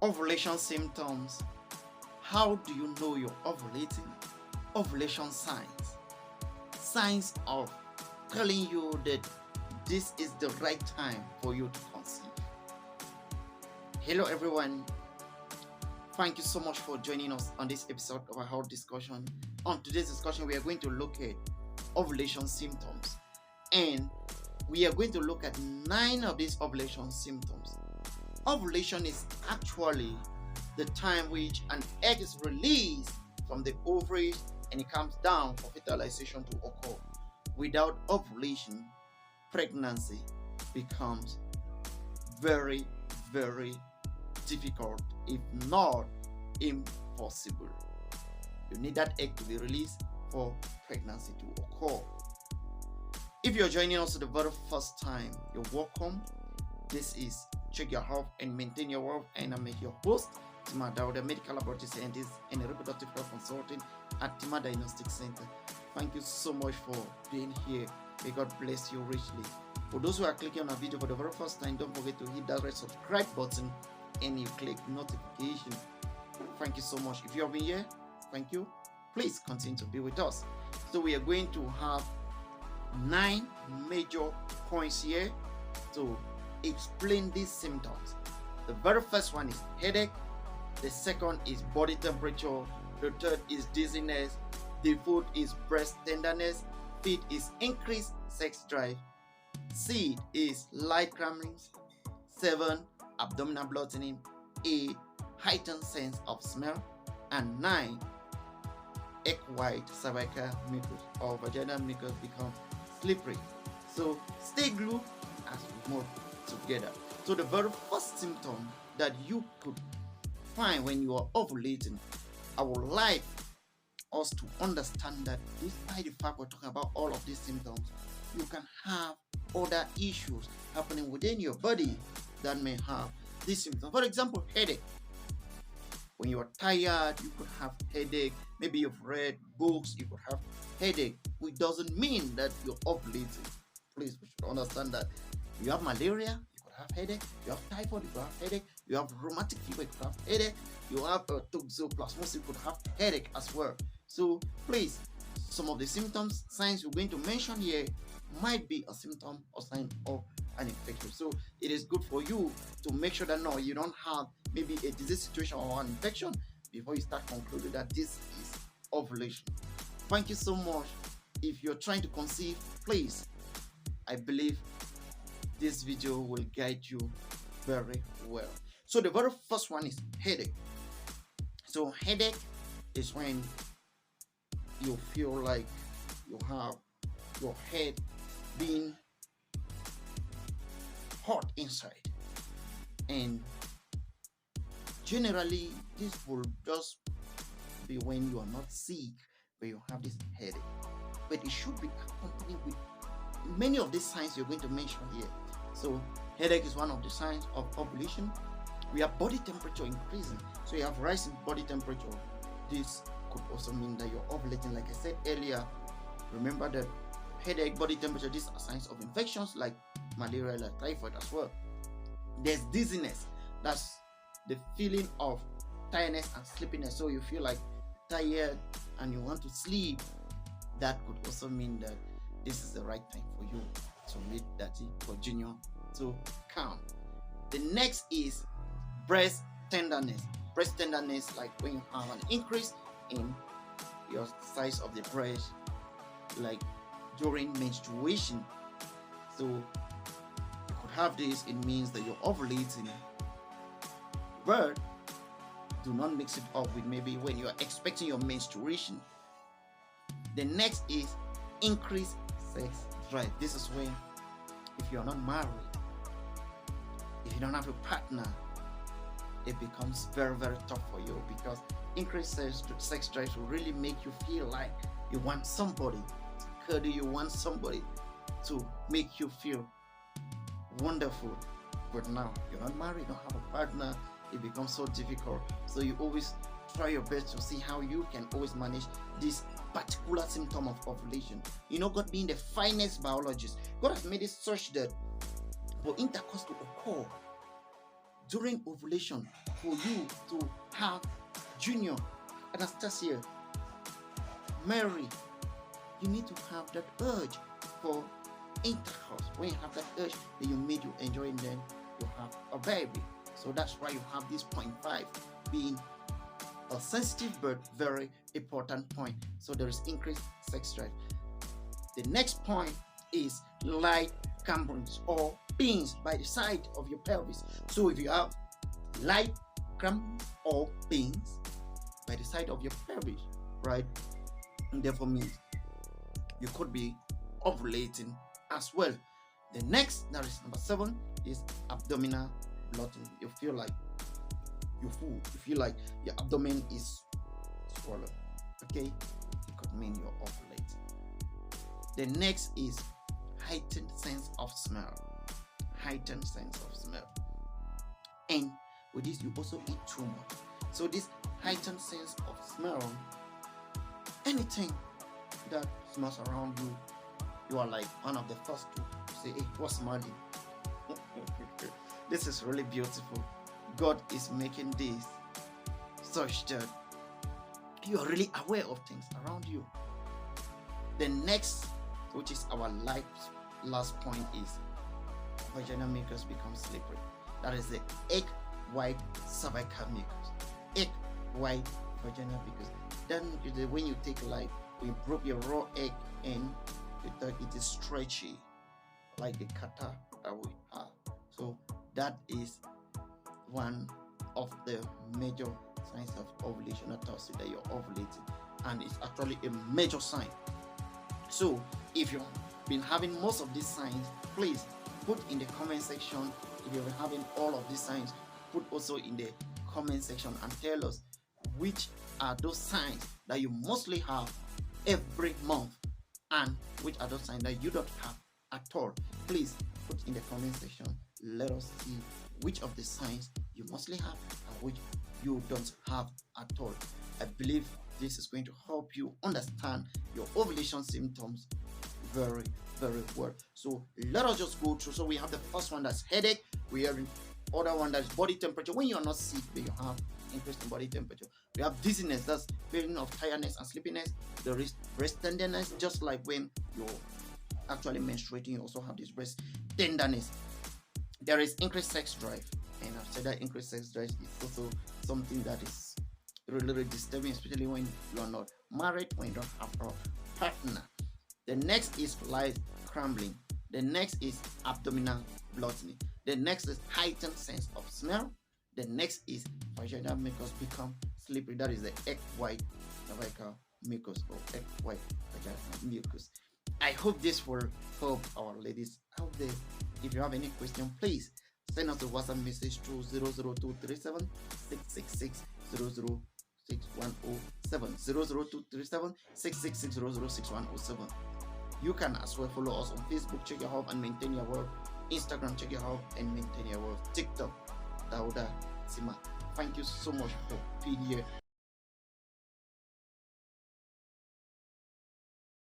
Ovulation symptoms. How do you know you're ovulating? Ovulation signs. Signs of telling you that this is the right time for you to conceive. Hello everyone. Thank you so much for joining us on this episode of our health discussion. On today's discussion, we are going to look at ovulation symptoms. And we are going to look at 9 of these ovulation symptoms. Ovulation is actually the time which an egg is released from the ovaries and it comes down for fertilization to occur. Without ovulation, pregnancy becomes very, very difficult, if not impossible. You need that egg to be released for pregnancy to occur. If you're joining us for the very first time, you're welcome. This is Check Your Health and Maintain Your Wealth, and I'm your host, Timah Diagnostic, medical laboratory scientist and a reproductive health consultant at Timah Diagnostic Center. Thank you so much for being here. May God bless you richly. For those who are clicking on our video for the very first time, don't forget to hit that red subscribe button and you click notification. Thank you so much. If you have been here, thank you. Please continue to be with us. So we are going to have 9 major points here to explain these symptoms. The very first one is headache. The second is body temperature. The third is dizziness. The fourth is breast tenderness. Fifth is increased sex drive. Sixth is light crampings. 7, abdominal bloating. 8, heightened sense of smell. And 9, egg white cervical mucus or vaginal mucus become slippery. So stay glued as we move together. So the very first symptom that you could find when you are ovulating, I would like us to understand that despite the fact we're talking about all of these symptoms, you can have other issues happening within your body that may have these symptoms. For example, headache. When you are tired, you could have headache. Maybe you've read books, you could have headache, which doesn't mean that you're ovulating. Please, we should understand that. You have malaria, you could have headache. You have typhoid, you could have headache. You have rheumatic fever, you could have headache. You have toxoplasmosis, you could have headache as well. So please, some of the symptoms, signs we're going to mention here might be a symptom or sign of an infection. So it is good for you to make sure that no, you don't have maybe a disease situation or an infection before you start concluding that this is ovulation. Thank you so much. If you're trying to conceive, please, I believe this video will guide you very well. So the very first one is headache. So headache is when you feel like you have your head being hot inside, and generally this will just be when you are not sick but you have this headache, but it should be accompanied with many of these signs you're going to mention here. So headache is one of the signs of ovulation. We have body temperature increasing, so you have rising body temperature. This could also mean that you're ovulating. Like I said earlier, remember that headache, body temperature, these are signs of infections like malaria, like typhoid as well. There's dizziness. That's the feeling of tiredness and sleepiness. So you feel like tired and you want to sleep. That could also mean that this is the right time for you to make daddy for junior to come. The next is breast tenderness. Breast tenderness, like when you have an increase in your size of the breast, like during menstruation. So you could have this. It means that you're ovulating, but do not mix it up with maybe when you are expecting your menstruation. The next is increased sex drive. This is when, if you're not married, if you don't have a partner, it becomes very, very tough for you, because increased sex drive will really make you feel like you want somebody to cuddle, you want somebody to make you feel wonderful. But now you're not married, you don't have a partner, it becomes so difficult. So you always try your best to see how you can always manage this particular symptom of ovulation. You know, God being the finest biologist, God has made it such that for intercourse to occur, during ovulation, for you to have Junior, Anastasia, Mary, you need to have that urge for intercourse. When you have that urge, then you made you enjoy, and then you have a baby. So that's why you have this 0.5 being a sensitive but very important point. So there is increased sex drive. The next point is light cramps or pains by the side of your pelvis. So if you have light cramps or pains by the side of your pelvis, right, and therefore means you could be ovulating as well. The next, that is number 7, is abdominal bloating. You feel like you're full. You feel like your abdomen is swollen. Okay, it could mean you're ovulating. The next is heightened sense of smell. Heightened sense of smell. And with this, you also eat too much. So this heightened sense of smell, anything that smells around you, you are like one of the first to say, hey, what's smelling? This is really beautiful. God is making this such that you are really aware of things around you. The next, which is our last point, is vaginal mucus becomes slippery. That is the egg white cervical mucus. Egg white vaginal mucus. Then when you take, like, we broke your raw egg and it is stretchy like the kata that we have. So that is one of the major signs of ovulation that tells you that you're ovulating, and it's actually a major sign. So if you've been having most of these signs, please put in the comment section. If you've been having all of these signs, put also in the comment section and tell us which are those signs that you mostly have every month and which are those signs that you don't have at all. Please put in the comment section. Let us see which of the signs you mostly have and which you don't have at all. I believe this is going to help you understand your ovulation symptoms very, very well. So let us just go through. So we have the first one, that's headache. We have the other one, that's body temperature. When you are not sick, but you have increase in body temperature. We have dizziness, that's feeling of tiredness and sleepiness. There is breast tenderness, just like when you're actually menstruating, you also have this breast tenderness. There is increased sex drive, and I've said that increased sex drive is also something that is really, really disturbing, especially when you are not married, when you don't have a partner. The next is light crumbling. The next is abdominal bloating. The next is heightened sense of smell. The next is vaginal mucus become slippery. That is the egg white cervical mucus or egg white vaginal mucus. I hope this will help our ladies out there. If you have any question, please send us a WhatsApp message through 00237 666 00610 00237 666 00610. You can as well follow us on Facebook, Check Your Health and Maintain Your Wealth. Instagram, Check Your Health and Maintain Your Wealth. TikTok, Dauda Timah. Thank you so much for being here.